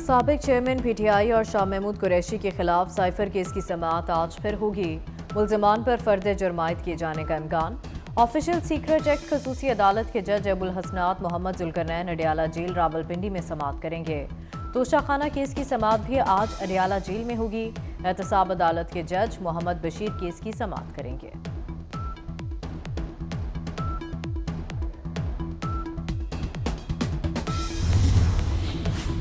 साबिक chairman PTI और शाह महमूद कुरैशी के खिलाफ साइफर केस की समाअत आज फिर होगी। मुल्ज़िमान पर फर्द जुर्मायत किए जाने का इम्कान। ऑफिशियल सीक्रेट एक्ट खसूसी अदालत के जज अबुल हसनात मोहम्मद जुल्करनैन अडियाला जेल रावलपिंडी में समाअत करेंगे। तोशाखाना केस की समाअत भी आज अडियाला जेल में होगी। एहतसाब अदालत के जज मोहम्मद बशीर केस की समाअत करेंगे।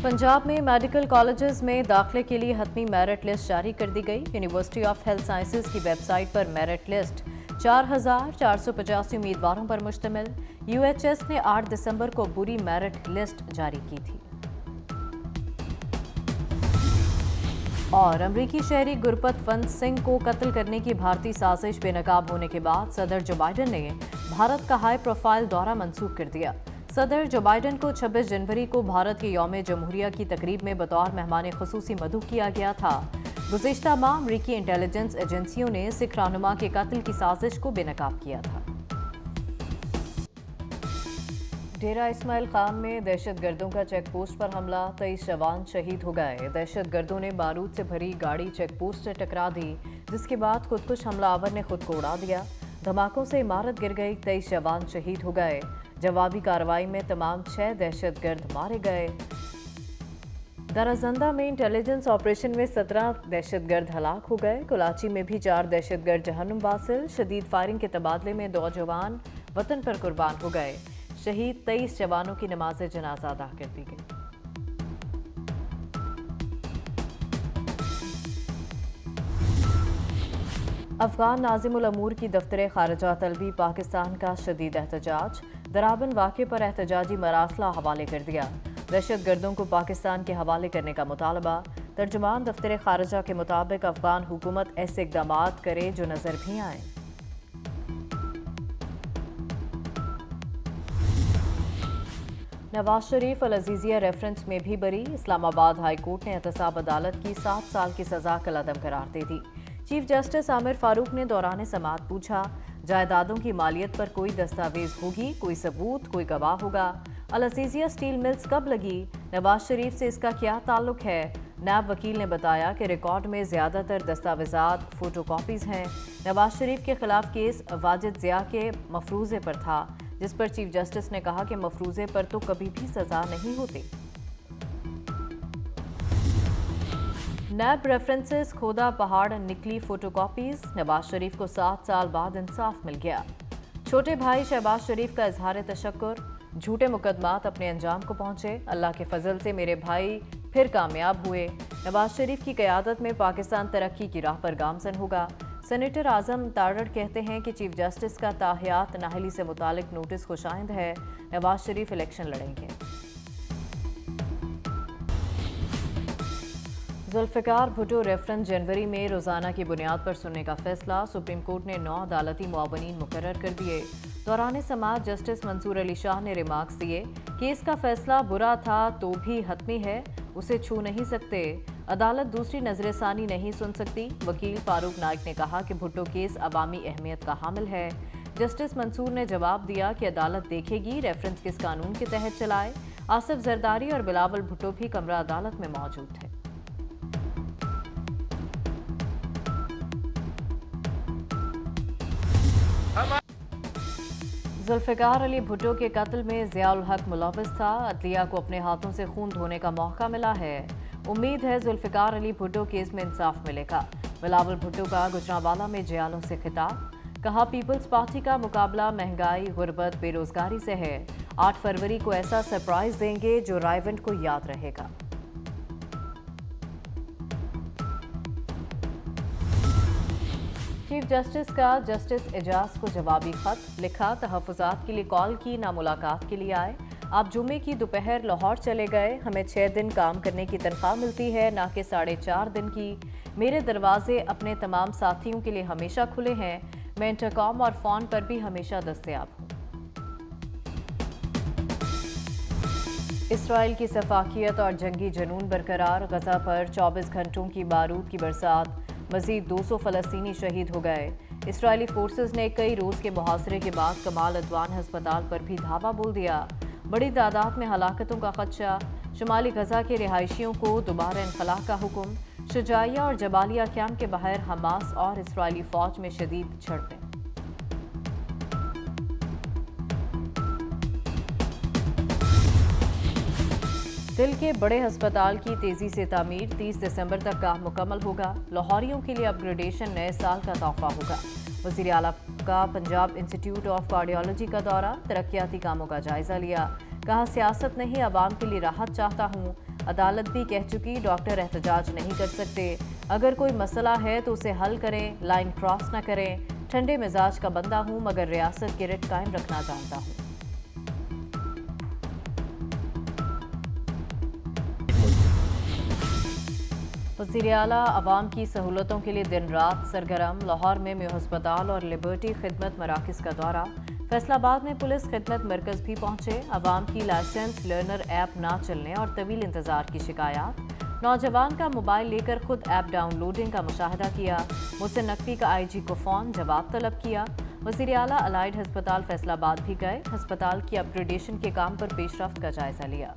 पंजाब में मेडिकल कॉलेजेस में दाखिले के लिए हतमी मेरिट लिस्ट जारी कर दी गई। यूनिवर्सिटी ऑफ हेल्थ साइंसेज की वेबसाइट पर मेरिट लिस्ट 4,485 उम्मीदवारों पर मुश्तमिल। यूएचएस ने 8 दिसंबर को बुरी मेरिट लिस्ट जारी की थी। और अमरीकी शहरी गुरपतवंत सिंह को कत्ल करने की भारतीय साजिश बेनकाब होने के बाद सदर जो बाइडन ने भारत का हाई प्रोफाइल दौरा मंसूख कर दिया। सदर जो बाइडन को 26 जनवरी को भारत के यौम जमहूरिया की तकरीब में बतौर मेहमान खुसूसी मदऊ किया गया था। गुज़िश्ता माह अमरीकी इंटेलिजेंस एजेंसियों ने सिख रहनुमा के कत्ल की साजिश को बेनकाब किया था। डेरा इस्माइल खान में दहशतगर्दों का चेक पोस्ट पर हमला, 23 जवान शहीद हो गए। दहशतगर्दों ने बारूद से भरी गाड़ी चेक पोस्ट से टकरा दी, जिसके बाद खुदकुश हमलावर ने खुद को उड़ा दिया। धमाकों से इमारत गिर गई, 23 जवान शहीद हो गए। जवाबी कार्रवाई में तमाम 6 दहशतगर्द मारे गए। दराजंदा में इंटेलिजेंस ऑपरेशन में 17 दहशतगर्द हलाक हो गए। कराची में भी 4 दहशतगर्द जहन्नुम वासिल। शदीद फायरिंग के तबादले में 2 जवान वतन पर कुर्बान हो गए। शहीद 23 जवानों की नमाज जनाजा अदा कर दी गई। अफगान नाज़िमुल अमूर की दफ्तर खारजा तलबी पाकिस्तान का शदीद एहतजाज। दराबन वाक़े पर एहतजाजी मरासला हवाले कर दिया। दहशतगर्दों को पाकिस्तान के हवाले करने का मुतालबा। तर्जुमान दफ्तर खारजा के मुताबिक अफगान हुकूमत ऐसे इक़दाम करे जो नज़र भी आए। नवाज शरीफ अल अजीज़िया रेफरेंस में भी बरी। इस्लामाबाद हाई कोर्ट ने एहतसाब अदालत की 7 साल की सजा कलअदम करार दे दी। चीफ जस्टिस आमिर फारूक ने दौरान समाअत पूछा, जायदादों की मालियत पर कोई दस्तावेज होगी, कोई सबूत, कोई गवाह होगा? अल अजीज़िया स्टील मिल्स कब लगी? नवाज शरीफ से इसका क्या ताल्लुक है? नायब वकील ने बताया कि रिकॉर्ड में ज़्यादातर दस्तावेजात फोटोकॉपीज़ हैं। नवाज शरीफ के खिलाफ केस वाजिद ज़िया के मफरूज़े पर था, जिस पर चीफ जस्टिस ने कहा कि मफरूज़े पर तो कभी भी सज़ा नहीं होती। नैब रेफरेंसेस खोदा पहाड़ निकली फोटोकॉपीज। नवाज शरीफ को 7 साल बाद इंसाफ मिल गया। छोटे भाई शहबाज शरीफ का इजहार तशक्कुर। झूठे मुकदमात अपने अंजाम को पहुंचे, अल्लाह के फजल से मेरे भाई फिर कामयाब हुए। नवाज शरीफ की क़यादत में पाकिस्तान तरक्की की राह पर गामजन होगा। सेनेटर आजम तारड़ कहते हैं कि चीफ जस्टिस का ताहियात नाहली से मुतालिक नोटिस खुशाइंद है। नवाज शरीफ इलेक्शन लड़ेंगे। जुल्फ़िकार भुट्टो रेफरेंस जनवरी में रोज़ाना की बुनियाद पर सुनने का फैसला। सुप्रीम कोर्ट ने 9 अदालती मुआवनीन मुकर्रर कर दिए। दौरान समाअत जस्टिस मंसूर अली शाह ने रिमार्क्स दिए, केस का फैसला बुरा था तो भी हतमी है, उसे छू नहीं सकते। अदालत दूसरी नजरसानी नहीं सुन सकती। वकील फारूक नाइक ने कहा कि भुट्टो केस अवामी अहमियत का हामिल है। जस्टिस मंसूर ने जवाब दिया कि अदालत देखेगी रेफरेंस किस कानून के तहत चलाए। आसिफ जरदारी और बिलावल भुट्टो भी कमरा अदालत में मौजूद थे। जुल्फ़िकार अली भुट्टो के कत्ल में ज़ियाउल हक मुलव्वस था। अदलिया को अपने हाथों से खून धोने का मौका मिला है। उम्मीद है जुल्फ़िकार अली भुट्टो केस में इंसाफ मिलेगा। बिलावल भुट्टो का गुजरांवाला में जयालों से खिताब। कहा, पीपल्स पार्टी का मुकाबला महंगाई, गुर्बत, बेरोजगारी से है। 8 फरवरी को ऐसा सरप्राइज देंगे जो रायवंड को याद रहेगा। चीफ जस्टिस का जस्टिस एजाज को जवाबी खत लिखा। तहफ़्फ़ुज़ात के लिए कॉल की, ना मुलाकात के लिए आए। आप जुमे की दोपहर लाहौर चले गए। हमें 6 दिन काम करने की तनख्वाह मिलती है, ना कि 4.5 दिन की। मेरे दरवाजे अपने तमाम साथियों के लिए हमेशा खुले हैं। मैं इंटरकॉम और फ़ोन पर भी हमेशा दस्तयाब हूँ। इसराइल की सफाकियत और जंगी जुनून बरकरार। गजा पर 24 घंटों की बारूद की बरसात। मजीद 200 फ़लस्तीनी शहीद हो गए। इसराइली फोर्सेस ने कई रोज़ के मुहासरे के बाद कमाल अदवान हस्पताल पर भी धावा बोल दिया। बड़ी तादाद में हलाकतों का खदशा। शुमाली गजा के रिहायशियों को दोबारा इनखला का हुक्म। शुजाइया और जबालिया कैंप के बाहर हमास और इसराइली फौज में शदीद झड़पें। दिल के बड़े अस्पताल की तेजी से तामीर 30 दिसंबर तक काम मुकम्मल होगा। लाहौरियों के लिए अपग्रेडेशन नए साल का तोहफा होगा। वज़ीर आला का पंजाब इंस्टीट्यूट ऑफ कार्डियोलॉजी का दौरा, तरक्याती कामों का जायजा लिया। कहा सियासत नहीं, आवाम के लिए राहत चाहता हूँ। अदालत भी कह चुकी, डॉक्टर एहतजाज नहीं कर सकते। अगर कोई मसला है तो उसे हल करें, लाइन क्रॉस न करें। ठंडे मिजाज का बंदा हूँ मगर रियासत की रिट कायम रखना जानता हूँ। वज़ीर आला अवाम की सहूलतों के लिए दिन रात सरगर्म। लाहौर में मेयो अस्पताल और लिबर्टी खिदमत मराकज़ का दौरा। फैसलाबाद में पुलिस खिदमत मरकज़ भी पहुंचे। अवाम की लाइसेंस लर्नर ऐप ना चलने और तवील इंतज़ार की शिकायत। नौजवान का मोबाइल लेकर खुद ऐप डाउनलोडिंग का मुशाहिदा किया। मुहसिन नकवी का IG को फ़ोन जवाब तलब किया। वज़ीर आला अलाइड हस्पताल फैसलाबाद भी गए। हस्पताल की अपग्रेडेशन के काम पर पेशरफ्त का जायजा लिया।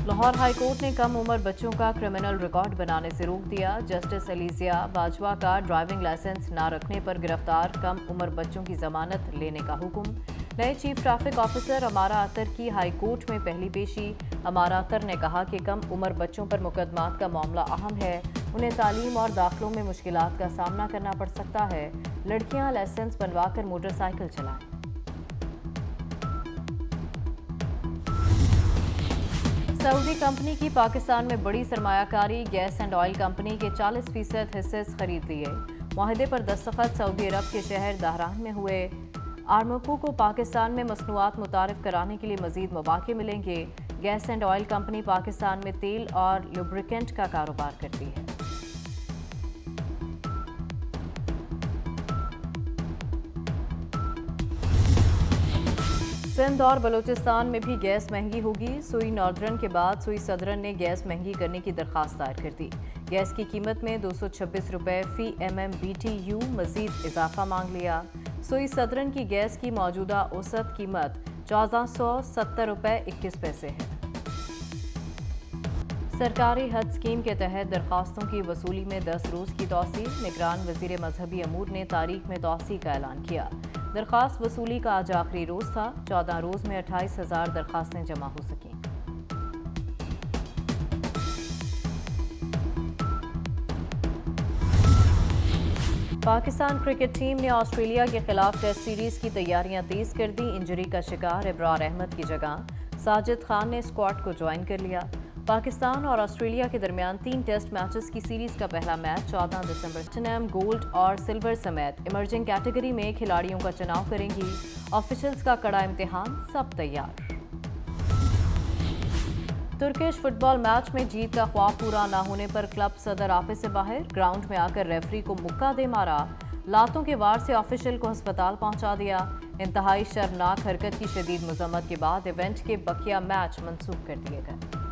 लाहौर हाई कोर्ट ने कम उम्र बच्चों का क्रिमिनल रिकॉर्ड बनाने से रोक दिया। जस्टिस अलीजिया बाजवा का ड्राइविंग लाइसेंस न रखने पर गिरफ्तार कम उम्र बच्चों की जमानत लेने का हुक्म। नए चीफ ट्रैफिक ऑफिसर अमारा अतर की हाई कोर्ट में पहली पेशी। अमारा अतर ने कहा कि कम उम्र बच्चों पर मुकदमात का मामला अहम है। उन्हें तालीम और दाखिलों में मुश्किलात का सामना करना पड़ सकता है। लड़कियां लाइसेंस बनवाकर मोटरसाइकिल चलाएं। सऊदी कंपनी की पाकिस्तान में बड़ी सरमायाकारी। गैस एंड ऑयल कंपनी के 40% हिस्से खरीद लिए। मुआहदे पर दस्तखत सऊदी अरब के शहर दहरान में हुए। आर्मको को पाकिस्तान में मसनूआत मुतारिफ कराने के लिए मजीद मौके मिलेंगे। Gas and oil company Pakistan में तेल और लुब्रिकेंट का कारोबार करती है। सिंध और बलूचिस्तान में भी गैस महंगी होगी। सुई नॉर्दर्न के बाद सुई सदर्न ने गैस महंगी करने की दरख्वास्त दायर कर दी। गैस की कीमत में 226 रुपये फी MMBTU मजीद इजाफा मांग लिया। सुई सदर्न की गैस की मौजूदा औसत कीमत 1470 रुपये 21 पैसे है। सरकारी हज स्कीम के तहत दरख्वास्तों की वसूली में 10 रोज़ की तौसील। निगरान वज़ीर मजहबी अमूर ने तारीख में तौसी का ऐलान किया। दरख्वास्त वसूली का आज आखिरी रोज था। 14 रोज में 28,000 दरख्वास्तें जमा हो सकें। पाकिस्तान क्रिकेट टीम ने ऑस्ट्रेलिया के खिलाफ टेस्ट सीरीज की तैयारियां तेज कर दी। इंजरी का शिकार इब्रार अहमद की जगह साजिद खान ने स्क्वाड को ज्वाइन कर लिया। पाकिस्तान और ऑस्ट्रेलिया के दरमियान 3 टेस्ट मैचेस की सीरीज का पहला मैच 14 दिसंबर। प्लैटिनम, गोल्ड और सिल्वर समेत इमर्जिंग कैटेगरी में खिलाड़ियों का चुनाव करेंगी ऑफिशियल्स का कड़ा इम्तिहान। सब तैयार। तुर्किश फुटबॉल मैच में जीत का ख्वाब पूरा न होने पर क्लब सदर आपे से बाहर। ग्राउंड में आकर रेफरी को मुक्का दे मारा। लातों के वार से ऑफिशियल को अस्पताल पहुंचा दिया। इंतहाई शर्मनाक हरकत की शदीद मजम्मत के बाद इवेंट के बकिया मैच मंसूख कर दिए गए।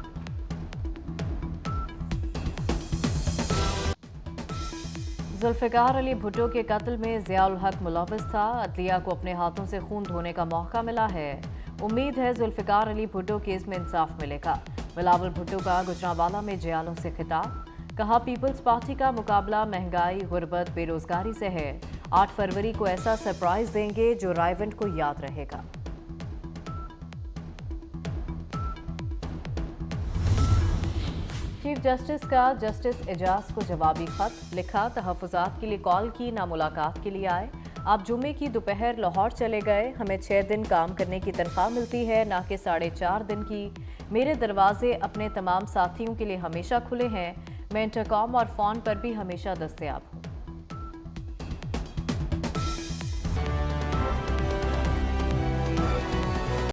जुल्फ़िकार अली भुट्टो के कत्ल में ज़ियाउल हक मुलव्वस था। अदलिया को अपने हाथों से खून धोने का मौका मिला है। उम्मीद है जुल्फ़िकार अली भुट्टो केस में इंसाफ मिलेगा। बिलावल भुट्टो का गुजरांवाला में जयालों से खिताब। कहा पीपल्स पार्टी का मुकाबला महंगाई, गुर्बत, बेरोजगारी से है। 8 फरवरी को ऐसा सरप्राइज देंगे जो रायवंड को याद रहेगा। चीफ जस्टिस का जस्टिस एजाज को जवाबी खत लिखा। तहफ़्फ़ुज़ात के लिए कॉल की, ना मुलाकात के लिए आए। आप जुमे की दोपहर लाहौर चले गए। हमें 6 दिन काम करने की तनख्वाह मिलती है, ना कि 4.5 दिन की। मेरे दरवाजे अपने तमाम साथियों के लिए हमेशा खुले हैं। मैं इंटरकॉम और फ़ोन पर भी हमेशा दस्तयाब हूँ।